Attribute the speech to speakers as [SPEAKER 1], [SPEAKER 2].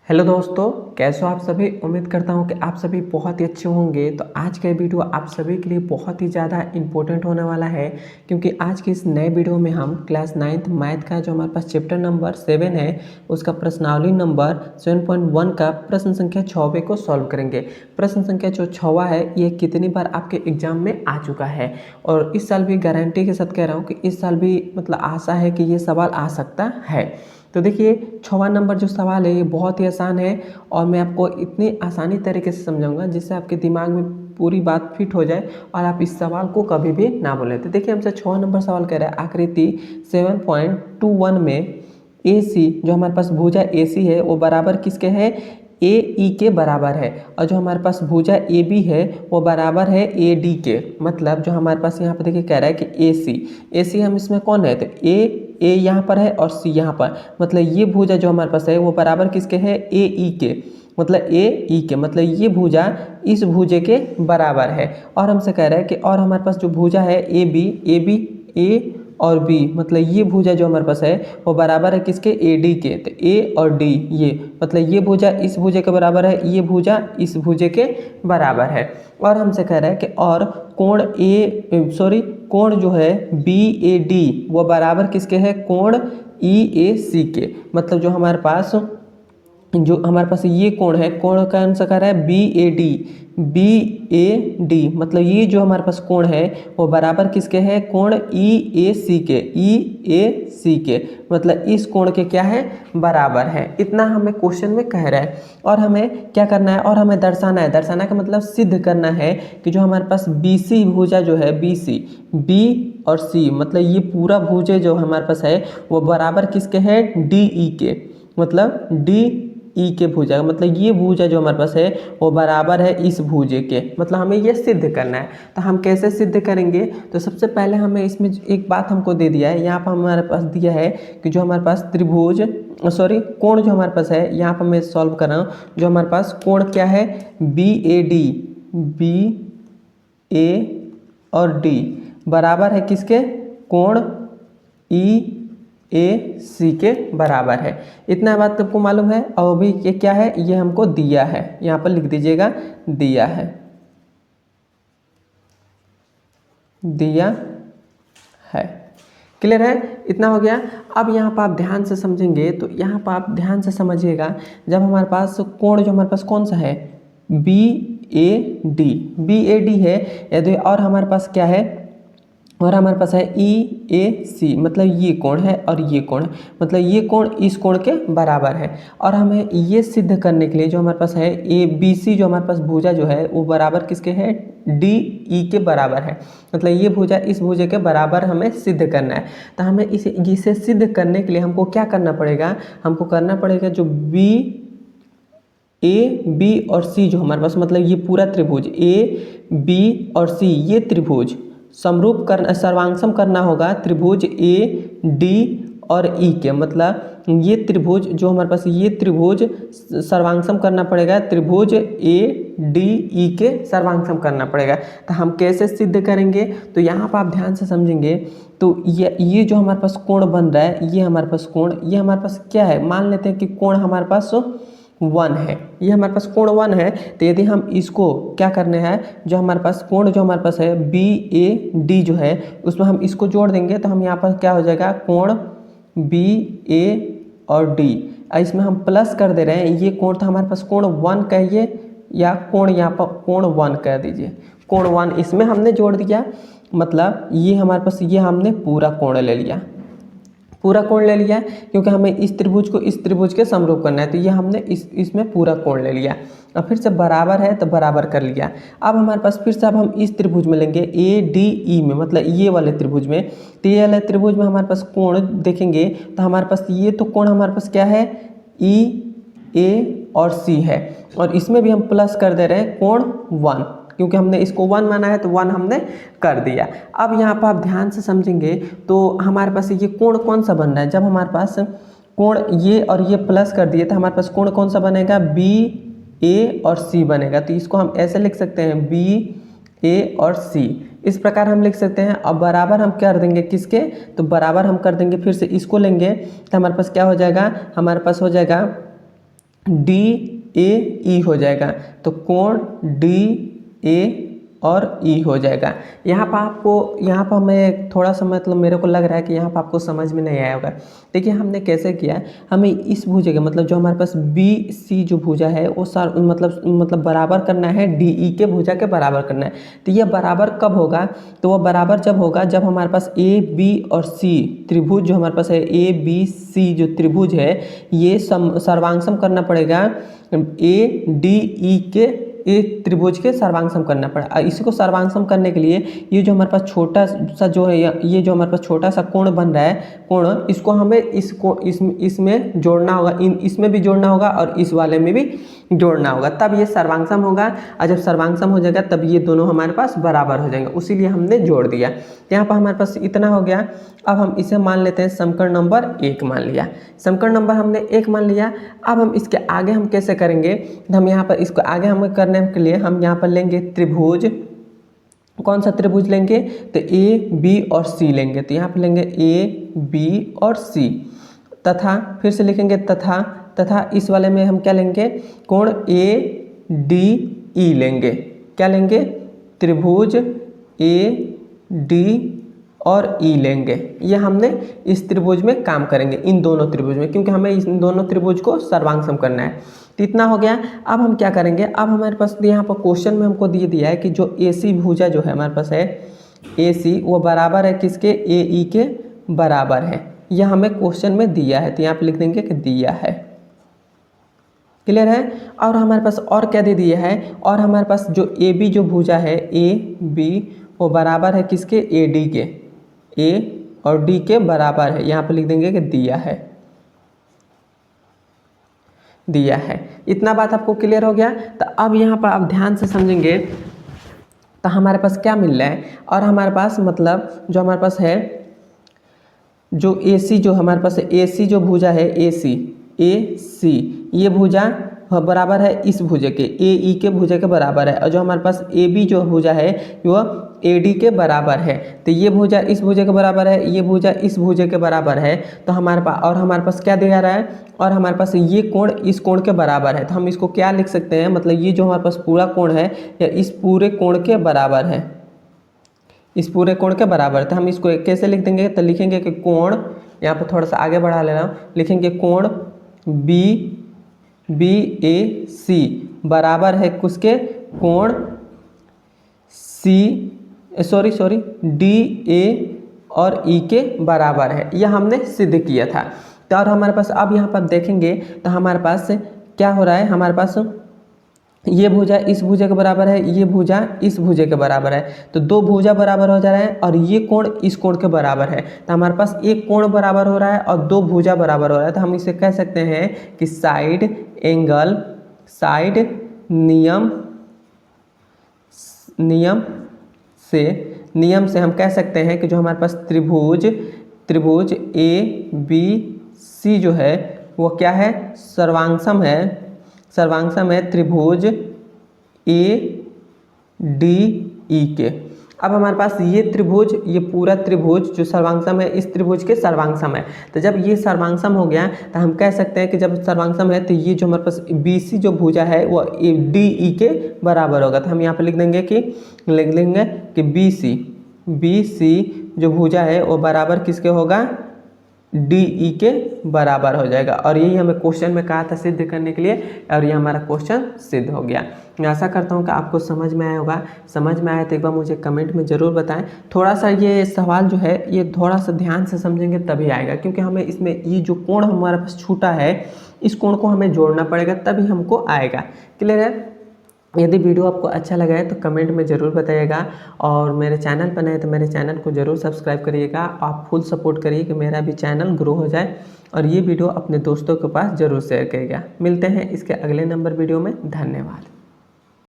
[SPEAKER 1] Hello दोस्तों, कैसे हो आप सभी। उम्मीद करता हूं कि आप सभी बहुत ही अच्छे होंगे। तो आज का वीडियो आप सभी के लिए बहुत ही ज़्यादा इम्पोर्टेंट होने वाला है, क्योंकि आज के इस नए वीडियो में हम क्लास 9th मैथ का जो हमारे पास चैप्टर नंबर 7 है उसका प्रश्नावली नंबर 7.1 का प्रश्न संख्या 6 को सॉल्व करेंगे। प्रश्न संख्या जो 6 है ये कितनी बार आपके एग्जाम में आ चुका है, और इस साल भी गारंटी के साथ कह रहा हूँ कि इस साल भी मतलब आशा है कि ये सवाल आ सकता है। तो देखिए 6वां नंबर जो सवाल है ये बहुत ही आसान है, और मैं आपको इतनी आसानी तरीके से समझाऊंगा जिससे आपके दिमाग में पूरी बात फिट हो जाए और आप इस सवाल को कभी भी ना भूलें। तो देखिए हमसे 6वां नंबर सवाल कह रहा है आकृति 7.21 में AC जो हमारे पास भुजा AC है वो बराबर किसके है, AE के बराबर है, और जो हमारे पास भुजा AB है वो बराबर है AD के। मतलब जो हमारे पास यहाँ पर देखिए कह रहा है कि AC हम इसमें कौन है, तो A यहाँ पर है और C यहाँ पर, मतलब ये भुजा जो हमारे पास है वो बराबर किसके है, AE के। मतलब AE के मतलब ये भुजा इस भुजे के बराबर है। और हमसे कह रहा है कि और हमारे पास जो भुजा है AB A और B, मतलब ये भुजा जो हमारे पास है वो बराबर है किसके, AD के। तो A और D ये मतलब ये भुजा इस भुजे के बराबर है, ये भुजा इस भुजे के बराबर है। और हमसे कह रहा है कि और कोण जो है BAD वो बराबर किसके है, कोण EAC के। मतलब जो हमारे पास ये कोण है, कोण का आंसर कर रहा है BAD मतलब ये जो हमारे पास कोण है वो बराबर किसके है, कोण EAC के। मतलब इस कोण के क्या है, बराबर है। इतना हमें क्वेश्चन में कह रहा है। और हमें क्या करना है, और हमें दर्शाना का मतलब सिद्ध करना है कि जो हमारे पास BC भुजा जो है B और C मतलब ये पूरा भुजे जो हमारे पास है वो बराबर किसके है, DE के। मतलब DE के भुजा मतलब ये भुजा जो हमारे पास है वो बराबर है इस भुजे के। मतलब हमें ये सिद्ध करना है। तो हम कैसे सिद्ध करेंगे, तो सबसे पहले हमें इसमें एक बात हमको दे दिया है, यहाँ पर हमारे पास दिया है कि जो हमारे पास कोण जो हमारे पास है, यहाँ पर मैं सॉल्व कर रहा हूँ। जो हमारे पास कोण क्या है, BA और D बराबर है किसके, कोण EAC के बराबर है। इतना बात आपको मालूम है। और भी ये क्या है, ये हमको दिया है, यहाँ पर लिख दीजिएगा दिया है। क्लियर है, इतना हो गया। अब यहाँ पर आप ध्यान से समझेंगे, तो यहाँ पर आप ध्यान से समझिएगा। जब हमारे पास कोण जो हमारे पास कौन सा है, BAD है यदि, और हमारे पास क्या है, और हमारे पास है EAC मतलब ये कोण है और ये कोण है, मतलब ये कोण इस कोण के बराबर है। और हमें ये सिद्ध करने के लिए जो हमारे पास है ABC जो हमारे पास भुजा जो है वो बराबर किसके है, DE के बराबर है। मतलब ये भुजा इस भुजे के बराबर हमें सिद्ध करना है। तो हमें इसे सिद्ध करने के लिए हमको क्या करना पड़ेगा, हमको करना पड़ेगा जो B और C जो हमारे पास मतलब ये पूरा त्रिभुज AB और C ये त्रिभुज सर्वांगसम करना होगा त्रिभुज AD और E के। मतलब ये त्रिभुज जो हमारे पास ये त्रिभुज सर्वांगसम करना पड़ेगा त्रिभुज ADE के सर्वांगसम करना पड़ेगा। तो हम कैसे सिद्ध करेंगे, तो यहाँ पर आप ध्यान से समझेंगे। तो ये जो हमारे पास कोण बन रहा है, ये हमारे पास कोण, ये हमारे पास क्या है, मान लेते हैं कि कोण हमारे पास 1 है, ये हमारे पास कोण 1 है। तो यदि हम इसको क्या करने हैं, जो हमारे पास कोण जो हमारे पास है BAD जो है उसमें हम इसको जोड़ देंगे, तो हम यहाँ पर क्या हो जाएगा, कोण BA और D। इसमें हम प्लस कर दे रहे हैं, ये कोण था हमारे पास कोण 1 कहिए, या कोण यहाँ पर कोण 1 कह दीजिए, कोण 1 इसमें हमने जोड़ दिया। मतलब ये हमारे पास ये हमने पूरा कोण ले लिया, क्योंकि हमें इस त्रिभुज को इस त्रिभुज के समरूप करना है। तो ये हमने इसमें पूरा कोण ले लिया, और फिर से बराबर है तो बराबर कर लिया। अब हमारे पास फिर से अब हम इस त्रिभुज में लेंगे ADE में, मतलब ये वाले त्रिभुज में। तो ये वाले त्रिभुज में हमारे पास कोण देखेंगे तो हमारे पास ये तो कोण हमारे पास क्या है, EA और C है, और इसमें भी हम प्लस कर दे रहे हैं कोण 1, क्योंकि हमने इसको 1 माना है तो 1 हमने कर दिया। अब यहाँ पर आप ध्यान से समझेंगे तो हमारे पास ये कोण कौन सा बन रहा है, जब हमारे पास कोण ये और ये प्लस कर दिए तो हमारे पास कोण कौन सा बनेगा, BA और C बनेगा। तो इसको हम ऐसे लिख सकते हैं BA और C, इस प्रकार हम लिख सकते हैं। अब बराबर हम कर देंगे किसके, तो बराबर हम कर देंगे, फिर से इसको लेंगे तो हमारे पास क्या हो जाएगा, हमारे पास हो जाएगा डी ए ई हो जाएगा, तो कोण डी ए और ई हो जाएगा। यहाँ पर हमें थोड़ा सा मतलब मेरे को लग रहा है कि यहाँ पर आपको समझ में नहीं आया होगा। देखिए हमने कैसे किया है, हमें इस भुजा के मतलब जो हमारे पास बी सी जो भुजा है वो मतलब बराबर करना है, डी ई के भुजा के बराबर करना है। तो यह बराबर कब होगा, तो वह बराबर जब होगा जब हमारे पास ए बी और सी त्रिभुज जो हमारे पास है, ए बी सी जो त्रिभुज है ये सर्वांगसम करना पड़ेगा ए डी ई के ये त्रिभुज के सर्वांगसम करना पड़ा। इसी को सर्वांगसम करने के लिए ये जो हमारे पास छोटा सा जो है, ये जो हमारे पास छोटा सा कोण बन रहा है कोण, इसको हमें इसमें जोड़ना होगा, इसमें भी जोड़ना होगा और इस वाले में भी जोड़ना होगा, तब ये सर्वांगसम होगा। और जब सर्वांगसम हो जाएगा तब ये दोनों हमारे पास बराबर हो जाएंगे, उसीलिए हमने जोड़ दिया। यहाँ पर हमारे पास इतना हो गया। अब हम इसे मान लेते हैं समीकरण नंबर 1 मान लिया। समीकरण नंबर हमने 1 मान लिया। अब हम इसके आगे हम कैसे करेंगे, हम यहाँ पर इसको आगे हमें करने के लिए हम यहाँ पर लेंगे त्रिभुज। कौन सा त्रिभुज लेंगे, तो ए बी और सी लेंगे। तो यहाँ पर लेंगे ए बी और सी, तथा फिर से लिखेंगे तथा इस वाले में हम क्या लेंगे, कोण ए डी ई लेंगे। क्या लेंगे, त्रिभुज ए डी और ई लेंगे। ये हमने इस त्रिभुज में काम करेंगे, इन दोनों त्रिभुज में, क्योंकि हमें इन दोनों त्रिभुज को सर्वांगसम करना है। तो इतना हो गया। अब हम क्या करेंगे, अब हमारे पास यहाँ पर क्वेश्चन में हमको दे दिया है कि जो ए सी भुजा जो है हमारे पास है ए सी, वो बराबर है किसके, ए ई के बराबर है। यह हमें क्वेश्चन में दिया है, तो यहाँ पर लिख देंगे कि दिया है। क्लियर है। और हमारे पास और क्या दे दिया है, और हमारे पास जो ए बी जो भुजा है ए बी वो बराबर है किसके, ए डी के, ए और डी के बराबर है। यहाँ पर लिख देंगे कि दिया है। इतना बात आपको क्लियर हो गया। तो अब यहाँ पर आप ध्यान से समझेंगे तो हमारे पास क्या मिल रहा है, और हमारे पास मतलब जो हमारे पास है जो ए सी जो हमारे पास ए सी जो भुजा है ए सी ये भुजा बराबर है इस भुजा के, ए ई के भुजा के बराबर है। और जो हमारे पास ए बी जो भुजा है वह ए डी के बराबर है। तो ये भुजा इस भुजा के बराबर है, ये भुजा इस भुजा के बराबर है। तो हमारे पास क्या दिया रहा है, और हमारे पास ये कोण इस कोण के बराबर है। तो हम इसको क्या लिख सकते हैं, मतलब ये जो हमारे पास पूरा कोण है या इस पूरे कोण के बराबर है, इस पूरे कोण के बराबर। तो हम इसको कैसे लिख देंगे, तो लिखेंगे कि कोण, यहाँ पर थोड़ा सा आगे बढ़ा ले रहा हूँ, लिखेंगे कोण बी ए सी बराबर है किसके, कोण डी ए और ई के बराबर है। यह हमने सिद्ध किया था। तो और हमारे पास अब यहाँ पर देखेंगे तो हमारे पास क्या हो रहा है, हमारे पास ये भुजा इस भुजा के बराबर है, ये भुजा इस भुजा के बराबर है। तो दो भुजा बराबर हो जा रहा है और ये कोण इस कोण के बराबर है। तो हमारे पास एक कोण बराबर हो रहा है और दो भुजा बराबर हो रहा है। तो हम इसे कह सकते हैं कि साइड नियम से हम कह सकते हैं कि जो हमारे पास त्रिभुज ए बी सी जो है वो क्या है, सर्वांगसम है त्रिभुज ए डी ई के। अब हमारे पास ये त्रिभुज, ये पूरा त्रिभुज जो सर्वांगसम है इस त्रिभुज के सर्वांगसम है। तो जब ये सर्वांगसम हो गया तो हम कह सकते हैं कि जब सर्वांगसम है तो ये जो हमारे पास बी सी जो भुजा है वो डी ई के बराबर होगा। तो हम यहाँ पर लिख देंगे कि बी सी जो भुजा है वो बराबर किसके होगा, डी ई के बराबर हो जाएगा। और यही हमें क्वेश्चन में कहा था सिद्ध करने के लिए, और ये हमारा क्वेश्चन सिद्ध हो गया। मैं आशा करता हूँ कि आपको समझ में आया होगा। समझ में आया तो एक बार मुझे कमेंट में ज़रूर बताएं। थोड़ा सा ये सवाल जो है ये थोड़ा सा ध्यान से समझेंगे तभी आएगा, क्योंकि हमें इसमें ये जो कोण हमारे पास छूटा है इस कोण को हमें जोड़ना पड़ेगा तभी हमको आएगा। क्लियर है। यदि वीडियो आपको अच्छा लगा है तो कमेंट में ज़रूर बताइएगा, और मेरे चैनल पर नए तो मेरे चैनल को ज़रूर सब्सक्राइब करिएगा। आप फुल सपोर्ट करिए कि मेरा भी चैनल ग्रो हो जाए, और ये वीडियो अपने दोस्तों के पास ज़रूर शेयर करिएगा। मिलते हैं इसके अगले नंबर वीडियो में। धन्यवाद।